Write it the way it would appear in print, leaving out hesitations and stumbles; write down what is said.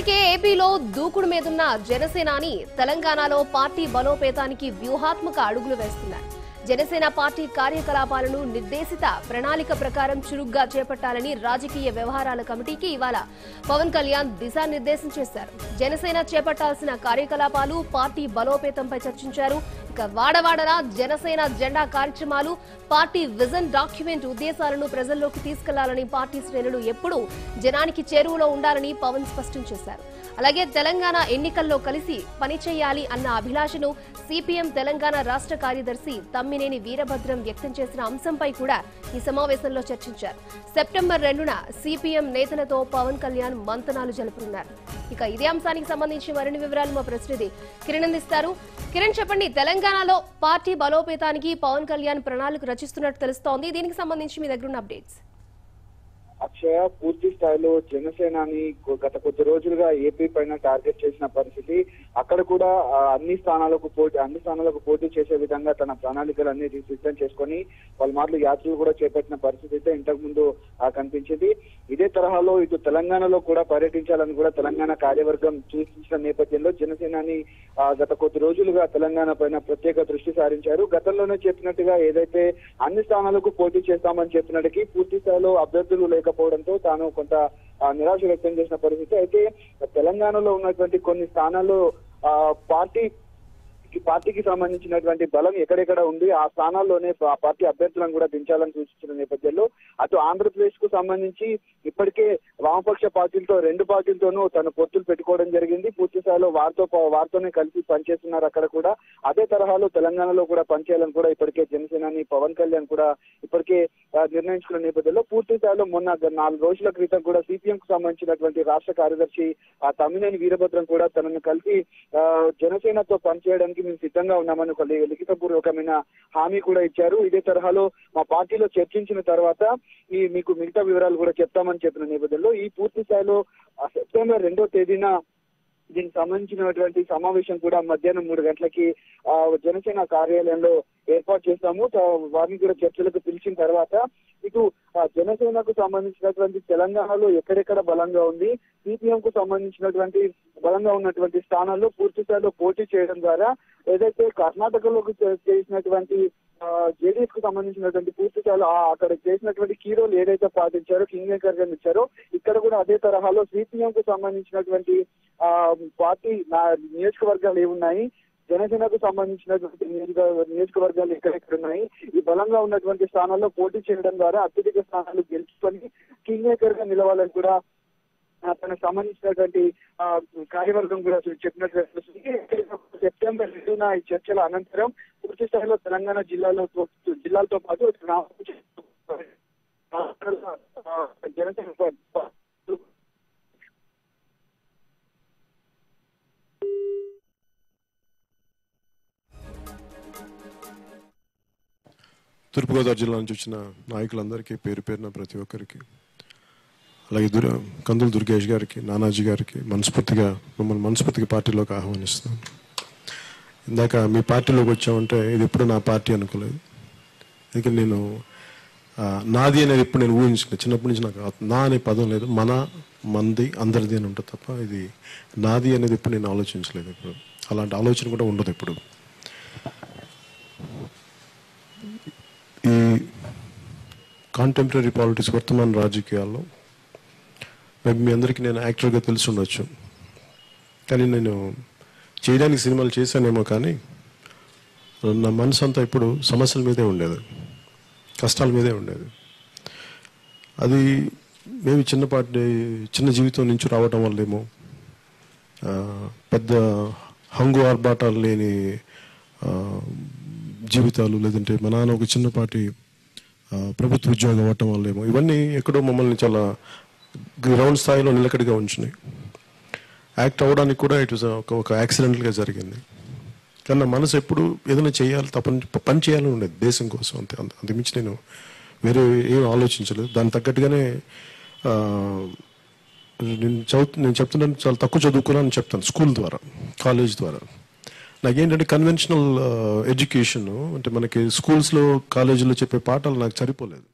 ఇప్పటికే ఏపీలో దూకుడు మీదున్న జనసేనాని తెలంగాణలో పార్టీ బలోపేతానికి వ్యూహాత్మక అడుగులు వేస్తున్నారు. జనసేన పార్టీ కార్యకలాపాలను నిర్దేశిత ప్రణాళిక ప్రకారం చురుగ్గా చేపట్టాలని రాజకీయ వ్యవహారాల కమిటీకి ఇవాళ పవన్ కళ్యాణ్ దిశానిర్దేశం చేశారు. జనసేన చేపట్టాల్సిన కార్యకలాపాలు, పార్టీ బలోపేతంపై చర్చించారు. ఇక వాడవాడలా జనసేన జెండా కార్యక్రమాలు, పార్టీ విజన్ డాక్యుమెంట్ ఉద్దేశాలను ప్రజల్లోకి తీసుకెళ్లాలని పార్టీ శ్రేణులు ఎప్పుడూ జనానికి చేరువలో ఉండాలని పవన్ స్పష్టం చేశారు. అలాగే తెలంగాణ ఎన్నికల్లో కలిసి పనిచేయాలి అన్న అభిలాషను సిపిఎం తెలంగాణ రాష్ట్ర కార్యదర్శి తమ్మినేని వీరభద్రం వ్యక్తం చేసిన అంశంపై కూడా ఈ సమావేశంలో చర్చించారు. సెప్టెంబర్ 2న సిపిఎం నేతలతో పవన్ కళ్యాణ్ మంతనాలు జరుపుతున్నారు. ఇక ఇదే అంశానికి సంబంధించి మరిన్ని వివరాలు మా ప్రతినిధి కిరణ్ అందిస్తారు. కిరణ్, చెప్పండి, తెలంగాణలో పార్టీ బలోపేతానికి పవన్ కళ్యాణ్ ప్రణాళిక రచిస్తున్నట్టు తెలుస్తోంది. దీనికి సంబంధించి మీ దగ్గర ఉన్న అప్డేట్స్. అక్షయ, పూర్తి స్థాయిలో జనసేనాని గత కొద్ది రోజులుగా ఏపీ పైన టార్గెట్ చేసిన పరిస్థితి. అక్కడ కూడా అన్ని స్థానాలకు పోటీ చేసే విధంగా తన ప్రణాళికలన్నీ సిద్ధం చేసుకొని వాళ్ళ మాటలు యాత్రలు కూడా చేపట్టిన పరిస్థితి అయితే ఇంతకు ముందు కనిపించింది. ఇదే తరహాలో ఇటు తెలంగాణలో కూడా పర్యటించాలని కూడా తెలంగాణ కార్యవర్గం సూచించిన నేపథ్యంలో జనసేనాని గత కొద్ది రోజులుగా తెలంగాణ పైన ప్రత్యేక దృష్టి సారించారు. గతంలోనే చెప్పినట్టుగా ఏదైతే అన్ని స్థానాలకు పోటీ చేస్తామని చెప్పినట్టుకి పూర్తి స్థాయిలో అభ్యర్థులు లేకపోవడంతో తాను కొంత నిరాశ వ్యక్తం చేసిన పరిస్థితి. అయితే తెలంగాణలో ఉన్నటువంటి కొన్ని స్థానాల్లో పార్టీకి సంబంధించినటువంటి బలం ఎక్కడెక్కడ ఉంది, ఆ స్థానాల్లోనే పార్టీ అభ్యర్థులను కూడా దించాలని సూచించిన నేపథ్యంలో అటు ఆంధ్రప్రదేశ్ కు సంబంధించి ఇప్పటికే వామపక్ష పార్టీలతో 2 పార్టీలతోనూ తను పొత్తులు పెట్టుకోవడం జరిగింది. పూర్తి స్థాయిలో వారితోనే కలిసి పనిచేస్తున్నారు అక్కడ కూడా. అదే తరహాలో తెలంగాణలో కూడా పనిచేయాలని కూడా ఇప్పటికే జనసేనాని పవన్ కళ్యాణ్ కూడా ఇప్పటికే నిర్ణయించుకున్న నేపథ్యంలో పూర్తి స్థాయిలో మొన్న 4 రోజుల క్రితం కూడా సిపిఎం కు సంబంధించినటువంటి రాష్ట్ర కార్యదర్శి తమ్మినేని వీరభద్రం కూడా తనను కలిసి జనసేనతో పనిచేయడానికి మేము సిద్ధంగా ఉన్నామని ఒక లిఖితపూర్వకమైన హామీ కూడా ఇచ్చారు. ఇదే తరహాలో మా పార్టీలో చర్చించిన తర్వాత మీకు మిగతా వివరాలు కూడా చెప్తామని చెప్పిన నేపథ్యంలో ఈ పూర్తి స్థాయిలో సెప్టెంబర్ 2వ తేదీన దీనికి సంబంధించినటువంటి సమావేశం కూడా మధ్యాహ్నం 3 గంటలకి జనసేన కార్యాలయంలో ఏర్పాటు చేస్తాము. వారిని కూడా చర్చలకు పిలిచిన తర్వాత ఇటు జనసేనకు సంబంధించినటువంటి తెలంగాణలో ఎక్కడెక్కడ బలంగా ఉంది, సిపిఎం కు సంబంధించినటువంటి బలంగా ఉన్నటువంటి స్థానాల్లో పూర్తి స్థాయిలో పోటీ చేయడం ద్వారా ఏదైతే కర్ణాటకలోకి చేసినటువంటి జేడీఎస్ కు సంబంధించినటువంటి పూర్తి స్థాయిలో అక్కడ చేసినటువంటి కీ రోల్ ఏదైతే పాటించారో, కింగ్ మేకర్ గా ఇచ్చారో, ఇక్కడ కూడా అదే తరహాలో సిపిఎం కు సంబంధించినటువంటి పార్టీ నియోజకవర్గాలు ఏమున్నాయి, జనసేనకు సంబంధించినటువంటి నియోజకవర్గాలు ఎక్కడెక్కడ ఉన్నాయి, ఈ బలంగా ఉన్నటువంటి స్థానాల్లో పోటీ చేయడం ద్వారా అత్యధిక స్థానాలు గెలుచుకొని కింగ్ మేకర్ గా నిలవాలని కూడా తనకు సంబంధించినటువంటి కార్యవర్గం కూడా చెప్పినట్టు సెప్టెంబర్ 2న ఈ చర్చల అనంతరం పూర్తి స్థాయిలో తెలంగాణ జిల్లాలతో పాటు జనసేన తూర్పుగోదావరి జిల్లా నుంచి వచ్చిన నాయకులందరికీ పేరు పేరున ప్రతి ఒక్కరికి, అలాగే కందుల దుర్గేష్ గారికి, నానాజీ గారికి మిమ్మల్ని మనస్ఫూర్తిగా పార్టీలోకి ఆహ్వానిస్తున్నాను. ఇందాక మీ పార్టీలోకి వచ్చామంటే ఇది ఎప్పుడు నా పార్టీ అనుకోలేదు. ఎందుకంటే నేను నాది అనేది ఎప్పుడు నేను ఊహించుకున్నాను. చిన్నప్పటి నుంచి నాకు నా అనే పదం లేదు, మంది అందరిది అని ఉంటుంది తప్ప ఇది నాది అనేది ఎప్పుడు నేను ఆలోచించలేదు. ఇప్పుడు అలాంటి ఆలోచన కూడా ఉండదు. ఇప్పుడు ఈ కాంటెంపరీ పాలిటిక్స్, వర్తమాన రాజకీయాల్లో మీ అందరికీ నేను యాక్టర్గా తెలిసి ఉండొచ్చు, కానీ నేను చేయడానికి సినిమాలు చేశానేమో, కానీ నా మనసు అంతా ఇప్పుడు సమస్యల మీదే ఉండేది, కష్టాల మీదే ఉండేది. అది మేము చిన్న జీవితం నుంచి రావటం వల్లేమో, పెద్ద హంగు ఆర్భాటాలు లేని జీవితాలు, లేదంటే మా నాన్న ఒక చిన్నపాటి ప్రభుత్వ ఉద్యోగం అవ్వటం వల్లేమో, ఇవన్నీ ఎక్కడో మమ్మల్ని చాలా గ్రౌండ్ స్థాయిలో నిలకడగా ఉంచినాయి. యాక్ట్ అవ్వడానికి కూడా ఇట్ వాజ్ ఒక యాక్సిడెంటల్గా జరిగింది. కానీ నా మనసు ఎప్పుడు ఏదైనా చేయాలి, పని చేయాలని ఉండేది దేశం కోసం, అంతకుమించి నేను వేరే ఏం ఆలోచించలేదు. దానికి తగ్గట్టుగానే నేను చెప్తున్నాను, చాలా తక్కువ చదువుకున్నాను చెప్తాను. స్కూల్ ద్వారా, కాలేజ్ ద్వారా. నాకేంటంటే కన్వెన్షనల్ ఎడ్యుకేషన్ అంటే మనకి స్కూల్స్లో, కాలేజీలో చెప్పే పాఠాలు నాకు సరిపోలేదు.